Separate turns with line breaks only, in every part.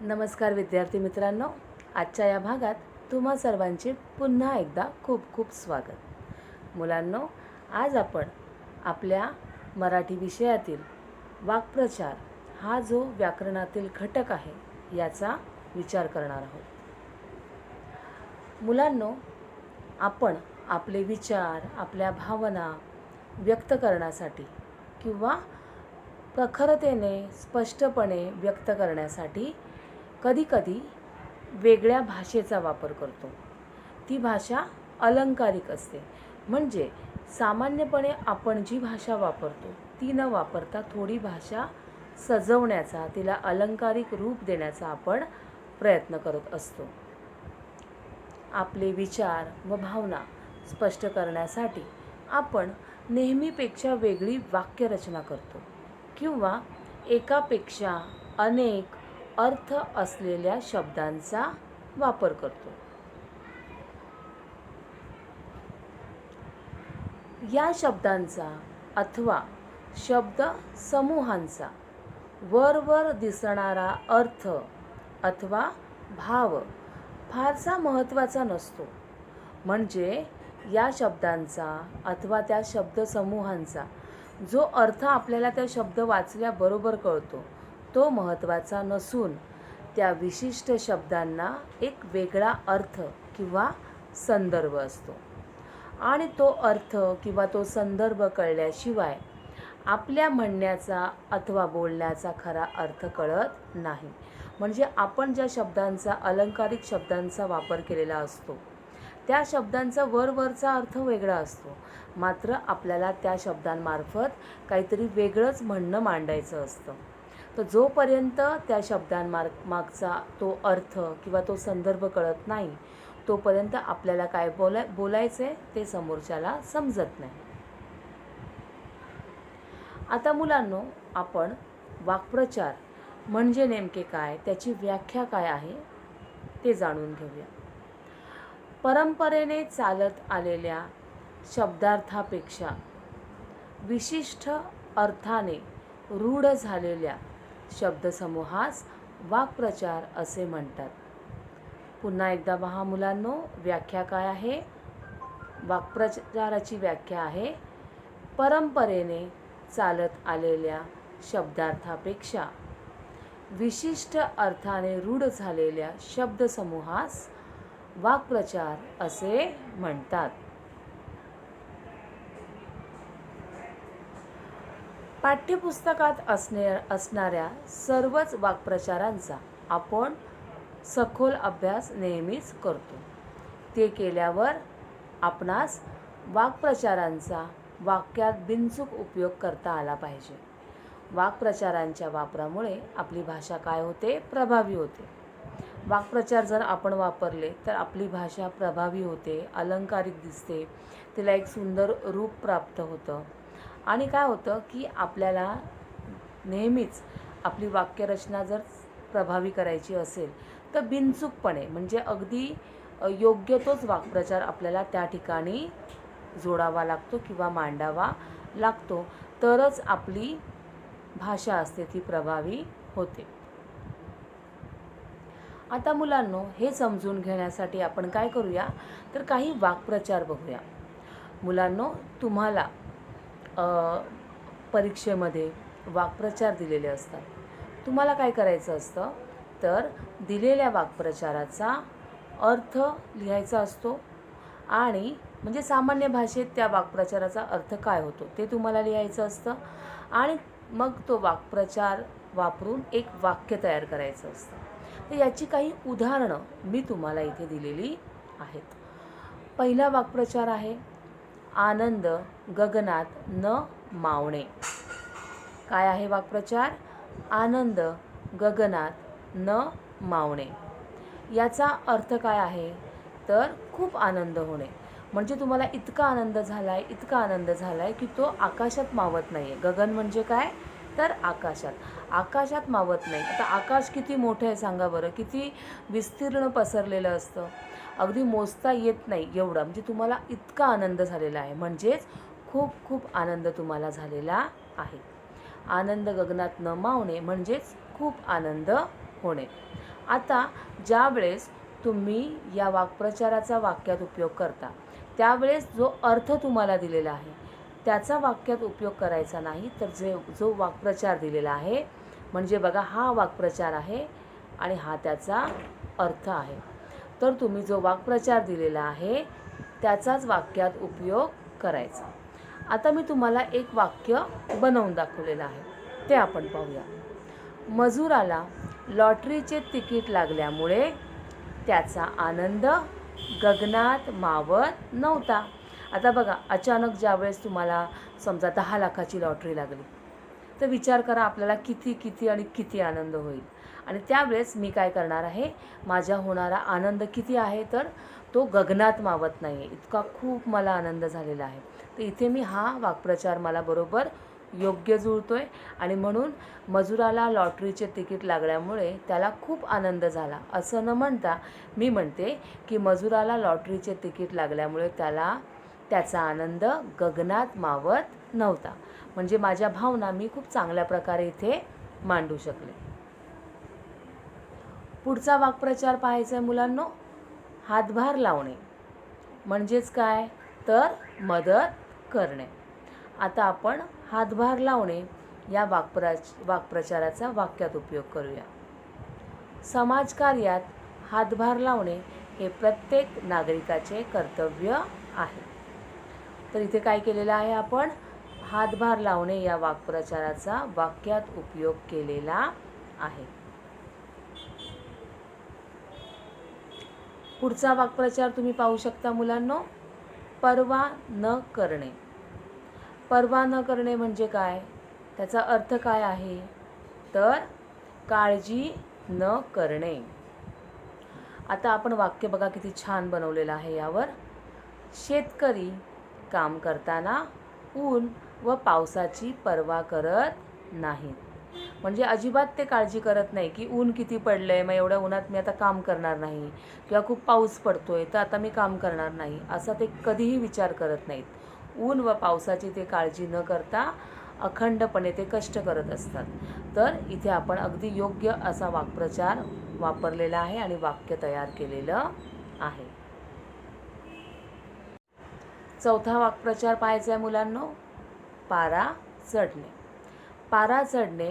नमस्कार विद्यार्थी मित्रांनो, आजच्या या भागात तुम्हा सर्वांचे पुन्हा एकदा खूप खूप स्वागत। मुलांनो, आज आपण आपल्या मराठी विषयातील वाक्प्रचार हा जो व्याकरणातील घटक आहे याचा विचार करणार आहोत। मुलांनो, आपण आपले विचार, आपल्या भावना व्यक्त करण्यासाठी किंवा प्रखरतेने स्पष्टपणे व्यक्त करण्यासाठी कधीकधी वेगळ्या भाषेचा वापर करतो। ती भाषा अलंकारिक असते, म्हणजे सामान्यपणे आपण जी भाषा वापरतो ती न वापरता थोडी भाषा सजवण्याचा, तिला अलंकारिक रूप देण्याचा आपण प्रयत्न करत असतो। आपले विचार व भावना स्पष्ट करण्यासाठी आपण नेहमीपेक्षा वेगळी वाक्यरचना करतो किंवा एकापेक्षा अनेक अर्थ असलेल्या शब्दांचा वापर करतो। या शब्दांचा अथवा शब्द समूहांचा वरवर दिसणारा अर्थ अथवा भाव फारसा महत्त्वाचा नसतो, म्हणजे या शब्दांचा अथवा त्या शब्दसमूहांचा जो अर्थ आपल्याला त्या शब्द वाचल्याबरोबर कळतो तो महत्त्वाचा नसून त्या विशिष्ट शब्दांना एक वेगळा अर्थ किंवा संदर्भ असतो आणि तो अर्थ किंवा तो संदर्भ कळल्याशिवाय आपल्या म्हणण्याचा अथवा बोलण्याचा खरा अर्थ कळत नाही। म्हणजे आपण ज्या शब्दांचा अलंकारिक शब्दांचा वापर केलेला असतो त्या शब्दांचा वरवरचा अर्थ वेगळा असतो, मात्र आपल्याला त्या शब्दांमार्फत काहीतरी वेगळंच म्हणणं मांडायचं असतं। तर जोपर्यंत त्या शब्दांमागचा तो अर्थ किंवा तो संदर्भ कळत नाही तोपर्यंत आपल्याला काय बोलायचं आहे ते समोरच्याला समजत नाही। आता मुलांनो, आपण वाक्प्रचार म्हणजे नेमके काय, त्याची व्याख्या काय आहे ते जाणून घेऊया। परंपरेने चालत आलेल्या शब्दार्थापेक्षा विशिष्ट अर्थाने रूढ झालेल्या शब्दसमूहास वाक्प्रचार असे म्हणतात। पुन्हा एकदा पहा मुलांनो, व्याख्या काय आहे? वाक्प्रचाराची व्याख्या आहे, परंपरेने चालत आलेल्या शब्दार्थापेक्षा विशिष्ट अर्थाने रूढ झालेल्या शब्दसमूहास वाक्प्रचार असे म्हणतात। पाठ्यपुस्तकात असणाऱ्या सर्वच वाक्प्रचारांचा आपण सखोल अभ्यास नेहमीच करतो। ते केल्यावर आपणास वाक्प्रचारांचा वाक्यात बिनचूक उपयोग करता आला पाहिजे। वाक्प्रचारांच्या वापरामुळे आपली भाषा काय होते? प्रभावी होते। वाक्प्रचार जर आपण वापरले तर आपली भाषा प्रभावी होते, अलंकारिक दिसते, तिला एक सुंदर रूप प्राप्त होतं आणि काय होतं की आपल्याला नेहमीच आपली वाक्यरचना जर प्रभावी करायची असेल तर बिनचूकपणे म्हणजे अगदी योग्य तोच वाक्प्रचार आपल्याला त्या ठिकाणी जोडावा लागतो किंवा मांडावा लागतो, तरच आपली भाषा असते ती प्रभावी होते। आता मुलांनो, हे समजून घेण्यासाठी आपण काय करूया तर काही वाक्प्रचार बघूया। मुलांनो, तुम्हाला परीक्षेमध्ये वाक्प्रचार दिलेले असतात। तुम्हाला काय करायचं असतं तर दिलेल्या वाक्प्रचाराचा अर्थ लिहायचा असतो आणि म्हणजे सामान्य भाषेत त्या वाक्प्रचाराचा अर्थ काय होतो ते तुम्हाला लिहायचं असतं आणि मग तो वाक्प्रचार वापरून एक वाक्य तयार करायचं असतं। तर याची काही उदाहरणं मी तुम्हाला इथे दिलेली आहेत। पहिला वाक्प्रचार आहे, आनंद गगनात न मावणे। काय आहे वाक्प्रचार? आनंद गगनात न मावणे। याचा अर्थ काय आहे तर खूप आनंद होणे, म्हणजे तुम्हाला इतका आनंद झालाय, इतका आनंद झालाय की तो आकाशात मावत नाहीये। गगन म्हणजे काय तर आकाशात मावत नाही। आता आकाश किती मोठं आहे सांगा बरं, किती विस्तीर्ण पसरलेलं असतं, अगदी मोजता येत नाही एवढं, म्हणजे तुम्हाला इतका आनंद झालेला आहे, म्हणजेच खूप खूप आनंद तुम्हाला झालेला आहे। आनंद गगनात न मावणे म्हणजेच खूप आनंद होणे। आता ज्या वेळेस तुम्ही या वाक्प्रचाराचा वाक्यात उपयोग करता त्यावेळेस जो अर्थ तुम्हाला दिलेला आहे त्याचा वाक्यात उपयोग करायचा नाही, तर जो वाक्प्रचार दिलेला आहे म्हणजे बघा हा वाक्प्रचार आहे आणि हा त्याचा अर्थ आहे, तर तुम्ही जो वाक्प्रचार दिलेला आहे त्याचाच वाक्यात उपयोग करायचा. आता मी तुम्हाला एक वाक्य बनवून दाखवलेलं आहे, ते आपण पाहूया. मजुराला लॉटरीचे तिकीट लागल्यामुळे त्याचा आनंद गगनात मावत नव्हता. आता बघा, अचानक ज्यावेळेस तुम्हाला समजा 10 लाखाची लॉटरी लागली तर विचार करा आपल्याला किती आणि किती आनंद होईल. आणि त्यावेळेस मी काय करणार आहे, माझ्या होणारा आनंद किती आहे तर तो गगनात मावत नाही आहे, इतका खूप मला आनंद झालेला आहे. तर इथे मी हा वाक्प्रचार मला बरोबर योग्य जुळतोय आणि म्हणून मजुराला लॉटरीचे तिकीट लागल्यामुळे त्याला खूप आनंद झाला असं न म्हणता मी म्हणते की मजुराला लॉटरीचे तिकीट लागल्यामुळे त्याचा आनंद गगनात मावत नव्हता. म्हणजे माझ्या भावना मी खूप चांगल्या प्रकारे इथे मांडू शकले. पुढचा वाक्प्रचार पाहायचा आहे मुलांनो. हातभार लावणे म्हणजेच काय तर मदत करणे. आता आपण हातभार लावणे या वाक्प्रचाराचा वाक्यात उपयोग करूया. समाजकार्यात हातभार लावणे हे प्रत्येक नागरिकाचे कर्तव्य आहे. तर इथे काय केलेलं आहे, आपण हातभार लावणे या वाक्प्रचाराचा वाक्यात उपयोग केलेला आहे. पुढचा वाक्प्रचार तुम्ही पाहू शकता मुलांनो. पर्वा न करणे. पर्वा न करणे म्हणजे काय, त्याचा अर्थ काय आहे तर काळजी न करणे. आता आपण वाक्य बघा किती छान बनवलेलं आहे यावर. शेतकरी काम करताना ऊन व पावसाची पर्वा करत नाहीत. म्हणजे अजिबात ते काळजी करत नाही की ऊन किती पडलंय, मग एवढ्या उन्हात मी आता काम करणार नाही, किंवा खूप पाऊस पडतोय तर आता मी काम करणार नाही, असा ते कधीही विचार करत नाहीत. ऊन व पावसाची ते काळजी न करता अखंडपणे ते कष्ट करत असतात. तर इथे आपण अगदी योग्य असा वाक्प्रचार वापरलेला आहे आणि वाक्य तयार केलेलं आहे. चौथा वाक्प्रचार पाहायचा आहे मुलांनो. पारा चढणे. पारा चढणे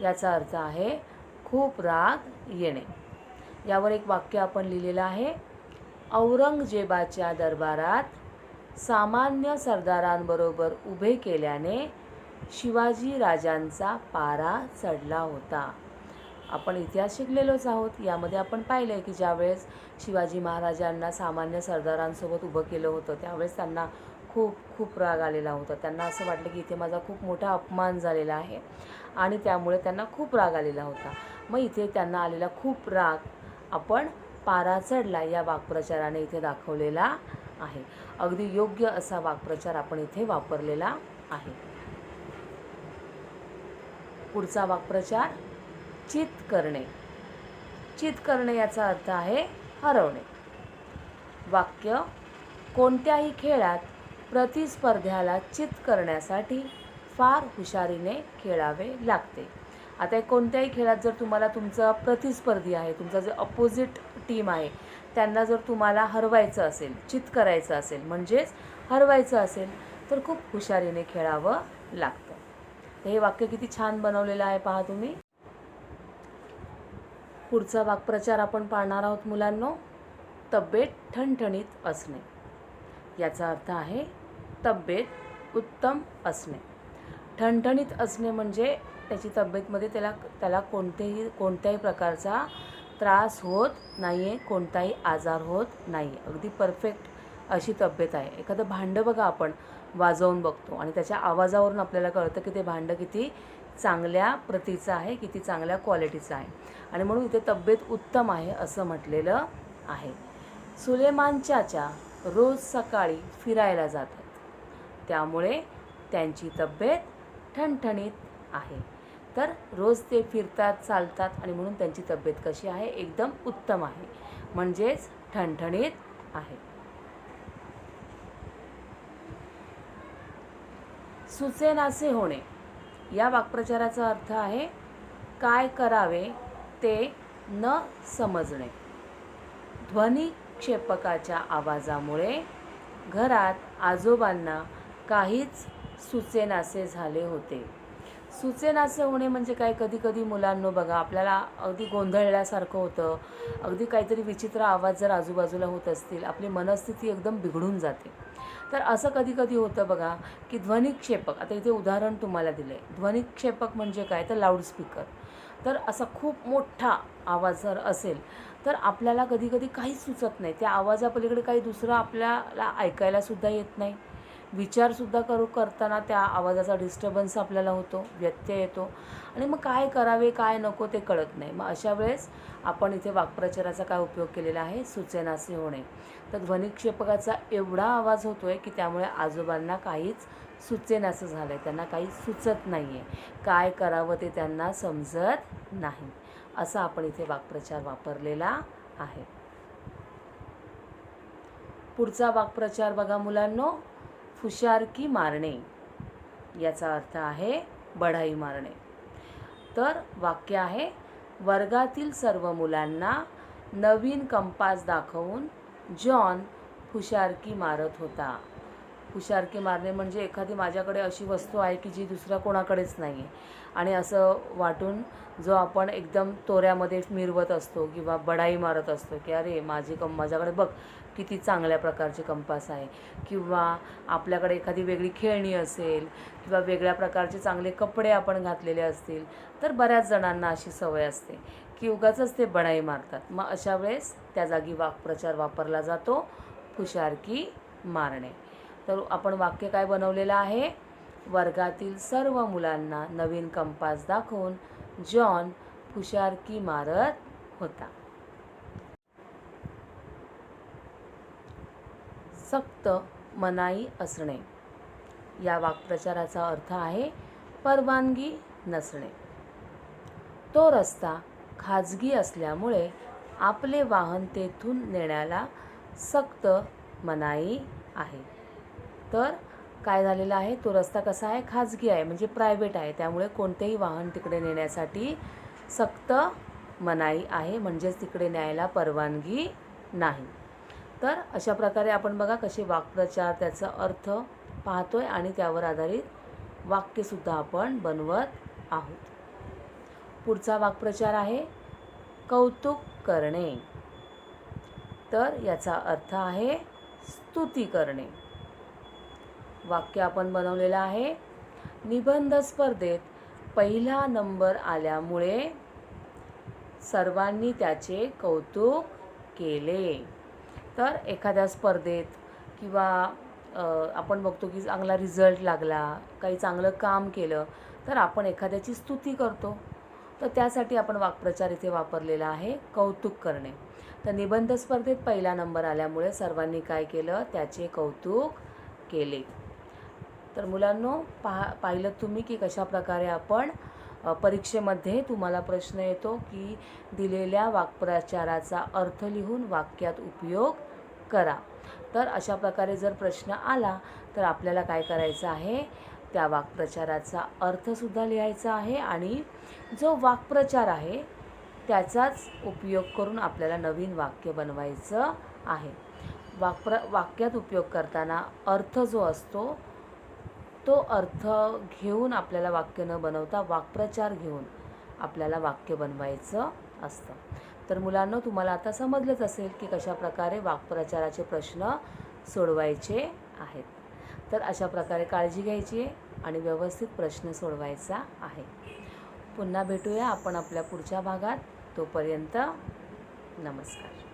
याचा अर्थ आहे खूप राग येणे. यावर एक वाक्य आपण लिहिलेलं आहे. औरंगजेबाच्या दरबारात सामान्य सरदारांबरोबर उभे केल्याने शिवाजी राजांचा पारा चढला होता. आपण इतिहास शिकलेलोच आहोत. यामध्ये आपण पाहिलं आहे की ज्यावेळेस शिवाजी महाराजांना सामान्य सरदारांसोबत उभं केलं होतं त्यावेळेस त्यांना खूप राग आलेला होता. त्यांना असं वाटलं की इथे माझा खूप मोठा अपमान झालेला आहे आणि त्यामुळे त्यांना खूप राग आलेला होता. मग इथे त्यांना आलेला खूप राग आपण पारा चढला या वाक्प्रचाराने इथे दाखवलेला आहे. अगदी योग्य असा वाक्प्रचार आपण इथे वापरलेला आहे. पुढचा वाक्प्रचार चित करणे. चित करणे याचा अर्थ आहे हरवणे. वाक्य कोणत्याही खेळात प्रतिस्पर्ध्याला चित करण्यासाठी फार हुशारीने खेळावे लागते. आता कोणत्याही खेळात जर तुम्हाला तुमचा प्रतिस्पर्धी आहे, तुमचा जो अपोजिट टीम आहे, त्यांना जर तुम्हाला हरवायचं असेल, चित करायचं असेल म्हणजेच हरवायचं असेल तर खूप हुशारीने खेळावं लागतं. तर हे वाक्य किती छान बनवलेलं आहे पहा तुम्ही. पुढचा वाक्प्रचार आपण पाहणार आहोत मुलांनो. तब्येत ठणठणीत असणे. याचा अर्थ आहे तब्येत उत्तम असणे. ठणठणीत असणे म्हणजे त्याची तब्येतमध्ये त्याला कोणत्याही प्रकारचा त्रास होत नाही आहे, कोणताही आजार होत नाही आहे, अगदी परफेक्ट अशी तब्येत आहे. एखादं भांडं बघा आपण वाजवून बघतो आणि त्याच्या आवाजावरून आपल्याला कळतं की ते भांडं किती चांगल्या प्रतीचं आहे, किती चांगल्या क्वालिटीचं आहे. आणि म्हणून इथे तब्येत उत्तम आहे असं म्हटलेलं आहे. सुलेमान चाचा रोज सकाळी फिरायला जातात त्यामुळे त्यांची तब्येत ठणठणीत आहे. तर रोज ते फिरतात, चालतात आणि म्हणून त्यांची तब्येत कशी आहे, एकदम उत्तम आहे, म्हणजेच ठणठणीत आहे. सुचेनासे होणे या वाक्प्रचाराचा अर्थ आहे काय करावे ते न समजणे. ध्वनिक्षेपकाच्या आवाजामुळे घरात आजोबांना काहीच सुचेनासे झाले होते. सुचेनासे होणे म्हणजे काय, कधी कधी मुलांनो बघा आपल्याला अगदी गोंधळल्यासारखं होतं, अगदी काहीतरी विचित्र आवाज जर आजूबाजूला होत असतील, आपली मनस्थिती एकदम बिघडून जाते. तर असं कधी कधी होतं बघा की ध्वनिक्षेपक, आता इथे उदाहरण तुम्हाला दिलं आहे. ध्वनिक्षेपक म्हणजे काय, तर लाऊडस्पीकर. तर असा खूप मोठा आवाज जर असेल तर आपल्याला कधी कधी काहीच सुचत नाही, त्या आवाजापलीकडे काही दुसरं आपल्याला ऐकायलासुद्धा येत नाही. विचारसुद्धा करताना त्या आवाजाचा डिस्टर्बन्स आपल्याला होतो, व्यत्यय येतो आणि मग काय करावे काय नको ते कळत नाही. मग अशा वेळेस आपण इथे वाक्प्रचाराचा काय उपयोग केलेला आहे, सुचेनासे होणे. तर ध्वनिक्षेपकाचा एवढा आवाज होतो आहे की त्यामुळे आजोबांना काहीच सुचेनासं झालं आहे, त्यांना काही सुचत नाही आहे, काय करावं ते त्यांना समजत नाही. असा आपण इथे वाक्प्रचार वापरलेला आहे. पुढचा वाक्प्रचार बघा मुलांनो, फुशारकी मारणे. याचा अर्थ आहे बढाई मारणे. तर वाक्य आहे, वर्गातील सर्व मुलांना नवीन कंपास दाखवून जॉन फुशारकी मारत होता. फुशारकी मारणे म्हणजे एखादी माझ्याकडे अशी वस्तू आहे की जी दुसऱ्या कोणाकडेच नाही आहे आणि असं वाटून जो आपण एकदम तोऱ्यामध्ये मिरवत असतो किंवा बढाई मारत असतो की अरे माझ्याकडे बघ किती चांगल्या प्रकारचे कंपास आहे, किंवा आपल्याकडे एखादी वेगळी खेळणी असेल किंवा वेगळ्या प्रकारचे चांगले कपडे आपण घातलेले असतील तर बऱ्याच जणांना अशी सवय असते की उगाचच ते बढाई मारतात. मग अशा वेळेस त्या जागी वाक्प्रचार वापरला जातो, फुशारकी मारणे. तर आपण वाक्य काय बनवलेलं आहे, वर्गातील सर्व मुलांना नवीन कंपास दाखवून जॉन फुशारकी मारत होता. सक्त मनाई असणे. या वाक्प्रचाराचा अर्थ आहे परवानगी नसणे. तो रस्ता खाजगी असल्यामुळे आपले वाहन तेथून नेण्याला सक्त मनाई आहे. तर काय झालेलं आहे, तो रस्ता कसा आहे, खाजगी आहे म्हणजे प्रायव्हेट आहे, त्यामुळे कोणतेही वाहन तिकडे नेण्यासाठी सक्त मनाई आहे, म्हणजेच तिकडे न्यायला परवानगी नाही. तर अशा प्रकारे आपण बघा कसे वाक्प्रचार, त्याचा अर्थ पाहतोय आणि त्यावर आधारित वाक्यसुद्धा आपण बनवत आहोत. पुढचा वाक्प्रचार आहे कौतुक करणे. तर याचा अर्थ आहे स्तुती करणे. वाक्य आपण बनवलेलं आहे, निबंध स्पर्धेत पहिला नंबर आल्यामुळे सर्वांनी त्याचे कौतुक केले. तर एखाद्या स्पर्धेत किंवा आपण बघतो की चांगला रिझल्ट लागला, काही चांगलं काम केलं तर आपण एखाद्याची स्तुती करतो. तर त्यासाठी आपण वाक्प्रचार इथे वापरलेला आहे कौतुक करणे. तर निबंध स्पर्धेत पहिला नंबर आल्यामुळे सर्वांनी काय केलं, त्याचे कौतुक केले. तर मुलांनो पाहिलं तुम्ही की कशा प्रकारे आपण परीक्षेमध्ये तुम्हाला प्रश्न येतो की दिलेल्या वाक्प्रचाराचा अर्थ लिहून वाक्यात उपयोग करा. तर अशा प्रकारे जर प्रश्न आला तर आपल्याला काय करायचं आहे, त्या वाक्प्रचाराचा अर्थसुद्धा लिहायचा आहे आणि जो वाक्प्रचार आहे त्याचाच उपयोग करून आपल्याला नवीन वाक्य बनवायचं आहे. वाक्यात उपयोग करताना अर्थ जो असतो तो अर्थ घेऊन आपल्याला वाक्य न बनवता वाक्प्रचार घेऊन आपल्याला वाक्य बनवायचं असतं. तर मुलांनो तुम्हाला आता समजलंच असेल की कशा प्रकारे वाक्प्रचाराचे प्रश्न सोडवायचे आहेत. तर अशा प्रकारे काळजी घ्यायची आहे आणि व्यवस्थित प्रश्न सोडवायचा आहे. पुन्हा भेटूया आपण आपल्या पुढच्या भागात. तोपर्यंत नमस्कार.